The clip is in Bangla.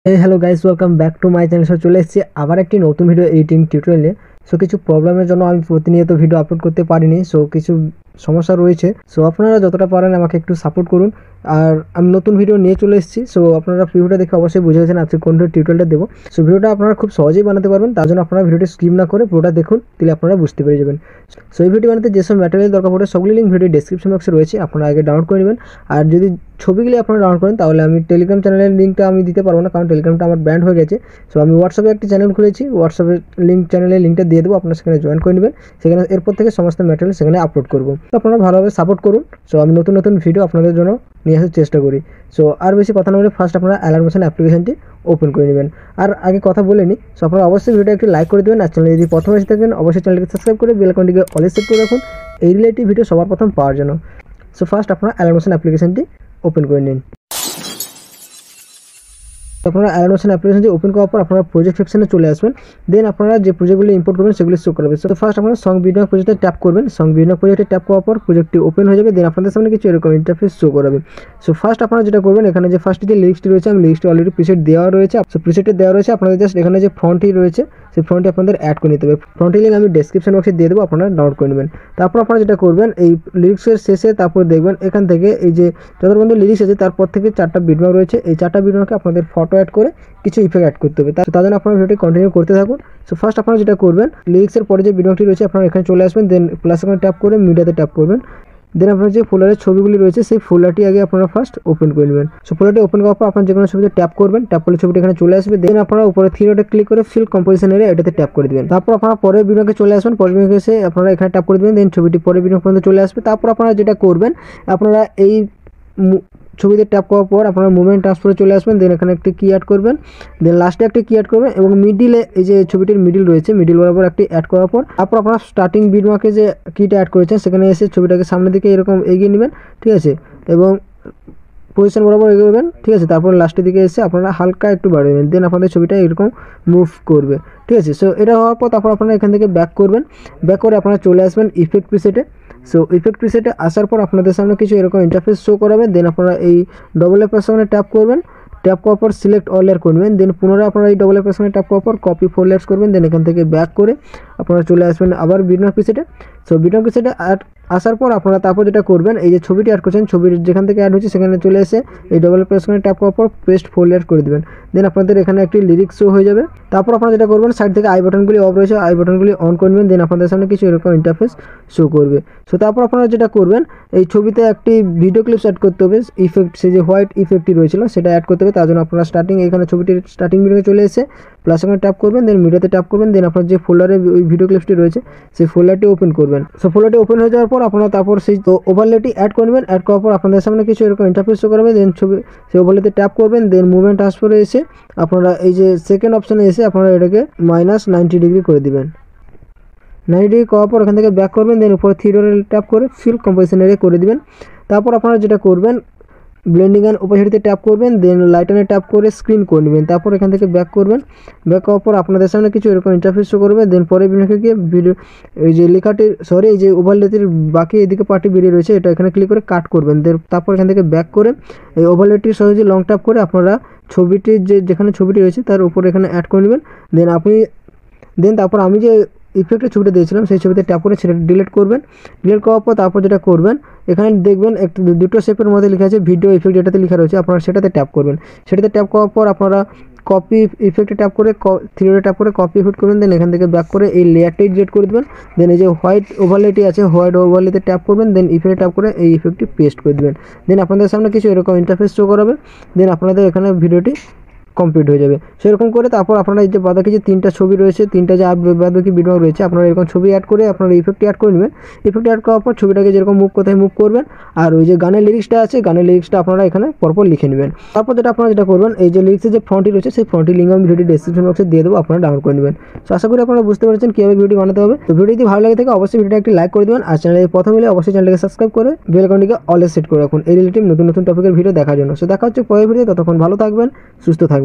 Hello guys, welcome back to my channel. চলে এসেছি আবার একটি নতুন ভিডিও এডিটিং টিউটোরিয়ালে। কিছু প্রবলেমের জন্য আমি প্রতিনিয়ত ভিডিও আপলোড করতে পারিনি। কিছু সমস্যা রয়েছে। আপনারা যতটা পারেন আমাকে একটু সাপোর্ট করুন। আর আমি নতুন ভিডিও নিয়ে চলে এসেছি। আপনারা ভিডিওটা দেখে অবশ্যই বুঝে গেছেন আজকে কোন টিউটোরিয়ালটা দেবো। ভিডিওটা আপনারা খুব সহজেই বানাতে পারবেন। তার জন্য আপনারা ভিডিওটি স্কিপ না করে পুরোটা দেখুন, তাহলে আপনারা বুঝতে পেরে যাবেন। এই ভিডিও বানাতে যেসব ম্যাটেরিয়াল দরকার পড়ে সবগুলি লিঙ্ক ভিডিও ডেসক্রিপশন বক্সে রয়েছে, আপনারা আগে ডাউনলোড করে নেবেন। আর যদি ছবিগুলি আপনারা ডাউনলোড করেন তাহলে আমি টেলিগ্রাম চ্যানেলের লিঙ্কটা আমি দিতে পারবো না, কারণ টেলিগ্রামটা আমার ব্যান্ড হয়ে গেছে। আমি হোয়াটসঅ্যাপে একটি চ্যানেল খুলেছি, হোয়াটসঅ্যাপের চ্যানেলের লিঙ্কটা দিয়ে দেবো, আপনারা সেখানে জয়েন করে নেবেন। সেখানে এরপর থেকে সমস্ত ম্যাটেরিয়াল সেখানে আপলোড করবো। তো আপনারা ভালোভাবে সাপোর্ট করুন। আমি নতুন নতুন ভিডিও আপনাদের জন্য নিয়ে আসার চেষ্টা করি। আর বেশি কথা না বলে ফার্স্ট আপনারা অ্যালার্মেশন অ্যাপ্লিকেশনটি ওপেন করে নেবেন। আর আগে কথা বলে নিই, আপনারা অবশ্যই ভিডিওটা একটু লাইক করে দেবেন। আর চ্যানেলে যদি প্রথম এসে থাকেন অবশ্যই চ্যানেলকে সাবস্ক্রাইব করে বেল আইকনটিকে অলে সেট করে রাখুন এই রিলেটিভ ভিডিও সবার প্রথম পাওয়ার জন্য। ফার্স্ট আপনারা অ্যালার্মেশন অ্যাপ্লিকেশনটি ওপেন করে নিন। আপনারা অ্যানিমেশন অ্যাপ্লিকেশনটি ওপেন করার পর আপনারা প্রজেক্ট সেকশনে চলে আসবেন। দেন আপনারা যে প্রজেক্টগুলি ইম্পোর্ট করবেন সেগুলি শো করবে। ফার্স্ট আপনারা সং বিনিয়োগ প্রজেক্টে ট্যাপ করবেন। সং বিনিয়োগ প্রজেক্টে ট্যাপ করার পর প্রজেক্টটি ওপেন হয়ে যাবে। দেন আপনাদের সামনে কিছু এরকম ইন্টারফেস শো করাবে। ফার্স্ট আপনারা যেটা করবেন, এখানে যে ফার্স্ট যে লিস্টটি রয়েছে, আমি লিস্টে অলরেডি প্রিসেট দেওয়া রয়েছে। প্রিসেটে দেওয়া রয়েছে, আপনাদের জাস্ট এখানে যে ফন্টটি রয়েছে সেই ফন্টটি আপনাদের অ্যাড করে নিতে হবে। ফন্টটি লিঙ্ক আমি ডেসক্রিপশন বক্সে দিয়ে দেবো, আপনারা ডাউনলোড করে নেবেন। তারপর আপনারা যেটা করবেন, এই লিরিক্সের শেষে তারপর দেখবেন এখান থেকে এই যে যত পর্যন্ত লিরিক্স আছে তারপর থেকে 4টা বিটমার্ক রয়েছে। এই 4টা বিটমার্কে আপনাদের ফটো অ্যাড করে কিছু ইফেক্ট অ্যাড করতে হবে। তার জন্য আপনারা ভিডিওটি কন্টিনিউ করতে থাকুন। ফার্স্ট আপনারা যেটা করবেন, লিরিক্সের পরে যে বিটমার্কটি রয়েছে আপনারা এখানে চলে আসবেন। দেন প্লাস এখানে ট্যাপ করে মিডিয়াতে ট্যাপ করবেন। দেন আপনার যে ফোল্ডারের ছবিগুলি রয়েছে সেই ফোল্ডারটি আগে আপনারা ফার্স্ট ওপেন করে নেবেন। ফোল্ডারটি ওপেন করার পর আপনার যে কোনো ছবিতে ট্যাপ করবেন, ট্যাপ করলে ছবিটি এখানে চলে আসবে। দেন আপনারা উপরে থ্রি ডটে ক্লিক করে ফিল কম্পোজিশন এরিয়া এটাতে ট্যাপ করে দেবেন। তারপর আপনারা পরের বিভাগে চলে আসবেন। পরের বিভাগে এসে আপনারা এখানে ট্যাপ করে দেবেন। দেন ছবিটি পরের বিভাগ পর্যন্ত চলে আসবে। তারপর আপনারা যেটা করবেন, আপনারা এই ছবিতে ট্যাপ করার পর আপনারা মুভমেন্ট ট্রান্সফারে চলে আসবেন। দেন এখানে একটি কি অ্যাড করবেন। দেন লাস্টে একটি কি অ্যাড করবেন এবং মিডিলে এই যে ছবিটির মিডিল রয়েছে, মিডিল বরাবর একটি অ্যাড করার পর তারপর আপনারা স্টার্টিং বিটমার্কে যে কিটা অ্যাড করেছেন সেখানে এসে ছবিটাকে সামনের দিকে এরকম এগিয়ে নেবেন, ঠিক আছে, এবং পজিশন বরাবর এগোবেন, ঠিক আছে। তারপর লাস্টের দিকে এসে আপনারা হালকা একটু বাড়িয়ে দেবেন। দেন আপনাদের ছবিটা এরকম মুভ করবে, ঠিক আছে। এটা হওয়ার পর তারপর আপনারা এখান থেকে ব্যাক করবেন। ব্যাক করে আপনারা চলে আসবেন ইফেক্ট প্রিসেটে। ইফেক্ট প্রিসেটে আসার পর আপনাদের সামনে কিছু এরকম ইন্টারফেস শো করাবে। দেন আপনারা এই ডবল এর সামনে ট্যাপ করবেন। ট্যাপ করার পর সিলেক্ট অল লেয়ার করবেন। দেন পুনরায় আপনারা এই ডবল এর সামনে ট্যাপ করার পর কপি 4 লেয়ার্স করবেন। দেন এখান থেকে ব্যাক করে আপনারা চলে আসবেন আবার বিটমার্ক প্রিসেটে। বিটমার্ক প্রিসেটে আসার পর আপনারা তারপর যেটা করবেন, এই যে ছবিটি অ্যাড করছেন, ছবির যেখান থেকে অ্যাড হচ্ছে সেখানে চলে এসে এই ডবল প্রেসে ট্যাপ করার পর পেস্ট 4 লেয়ার করে দেবেন। দেন আপনাদের এখানে একটি লিরিক্স শো হয়ে যাবে। তারপর আপনারা যেটা করবেন, সাইড থেকে আই বাটনগুলি অফ রয়েছে, আই বাটনগুলি অন করবেন। দেন আপনাদের সামনে কিছু এরকম ইন্টারফেস শো করবে। তারপর আপনারা যেটা করবেন, এই ছবিতে একটি ভিডিও ক্লিপস অ্যাড করতে হবে। ইফেক্ট সেই যে হোয়াইট ইফেক্টটি রয়েছিল সেটা অ্যাড করতে হবে। তার জন্য আপনারা এখানে ছবিটির স্টার্টিং ভিডিওতে চলে এসে প্লাস এখানে ট্যাপ করবেন। দেন মিডিয়াতে ট্যাপ করবেন। দেন আপনার যে ফোল্ডারে ওই ভিডিও ক্লিপসটি রয়েছে সেই ফোল্ডারটি ওপেন করবেন। ফোল্ডারটি ওপেন হয়ে যাওয়ার পর আপনারা তারপর সেই ওভারলেটি অ্যাড করবেন। অ্যাড করার পর আপনাদের সামনে কিছু এরকম ইন্টারফেস শো করবে। দেন সেই ওভারলেতে ট্যাপ করবেন। দেন মুভমেন্ট ট্রান্সফারে এসে আপনারা এই যে সেকেন্ড অপশানে এসে আপনারা এটাকে -90 ডিগ্রি করে দিবেন। 90 ডিগ্রি করার পর এখান থেকে ব্যাক করবেন। দেন উপরে থ্রি ডটে ট্যাপ করে ফিল কম্পোজিশন এরিয়া করে দিবেন। তারপর আপনারা যেটা করবেন, ব্লেন্ডিং অ্যান্ড ওপাসিটিতে ট্যাপ করবেন। দেন লাইটেনে ট্যাপ করে স্ক্রিন করে নেবেন। তারপর এখান থেকে ব্যাক করবেন। ব্যাক করার পর আপনাদের সামনে কিছু এরকম ইন্টারফেস শো করবে। দেন পরে বিনিয়োগে গিয়ে ভিডিও এই যে লেখাটি এই যে ওভারলেটির বাকি এদিকে পার্টি বেরিয়ে রয়েছে এটা এখানে ক্লিক করে কাট করবেন। দেন তারপর এখান থেকে ব্যাক করে এই ওভারলেটির সহজে লং ট্যাপ করে আপনারা ছবিটির যেখানে ছবিটি রয়েছে তার উপরে এখানে অ্যাড করে নেবেন। দেন তারপর আমি যে ইফেক্টের ছবিটা দিয়েছিলাম সেই ছবিতে ট্যাপ করে সেটা ডিলিট করবেন। ডিলিট করার পর তারপর যেটা করবেন, এখানে দেখবেন দুটো শেপের মধ্যে লেখা আছে ভিডিও ইফেক্ট, যেটাতে লেখা রয়েছে আপনারা সেটাতে ট্যাপ করবেন। সেটাতে ট্যাপ করার পর আপনারা কপি ইফেক্টে ট্যাপ করে থ্রি ডটে ট্যাপ করে কপি ইফেক্ট করবেন। দেন এখান থেকে ব্যাক করে এই লেয়ারটি ডিলিট করে দেবেন। দেন এই যে হোয়াইট ওভারলেটি আছে হোয়াইট ওভারলেতে ট্যাপ করবেন। দেন ইফেক্টে ট্যাপ করে এই ইফেক্টটি পেস্ট করে দেবেন। দেন আপনাদের সামনে কিছু এরকম ইন্টারফেস শো করাবে। দেন আপনাদের এখানে ভিডিওটি কমপ্লিট হয়ে যাবে। সেরকম করে তারপর আপনারা এই যে বাদবাকি যে 3টা ছবি রয়েছে, 3টা যে বাদবাকি বিটমার্ক রয়েছে, আপনারা এরকম ছবি অ্যাড করে আপনারা ইফেক্টটি অ্যাড করে নেবেন। ইফেক্ট অ্যাড করার পর ছবিটাকে যেরকম মুভ কোথায় মুভ করবেন, আর ওই যে গানের লিরিক্সটা আছে গানের লিরিক্সটা আপনারা এখানে পরপর লিখে নেবেন। তারপর আপনারা যেটা করবেন, এই যে লিরিক্সের যে ফন্টটি রয়েছে সেই ফন্টটি লিঙ্ক আমি ভিডিও ডেসক্রিপশন বক্সে দিয়ে দেবো, আপনারা ডাউনলোড করে নেবেন। আশা করি আপনারা বুঝতে পেরেছেন কীভাবে ভিডিও বানাতে হবে। ভিডিও যদি ভালো লাগে থাকে অবশ্যই ভিডিওটা একটি লাইক করে দেবেন। আর চ্যানেলে প্রথম হলে অবশ্যই চ্যানেলকে সাবস্ক্রাইব করে বেল আইকনটিকে অলে সেট করে রাখুন এই রিলেটিভ নতুন নতুন টপিকের ভিডিও দেখার জন্য। দেখা হচ্ছে পরের ভিডিও। ততক্ষণ ভালো থাকবেন, সুস্থ থাকবেন।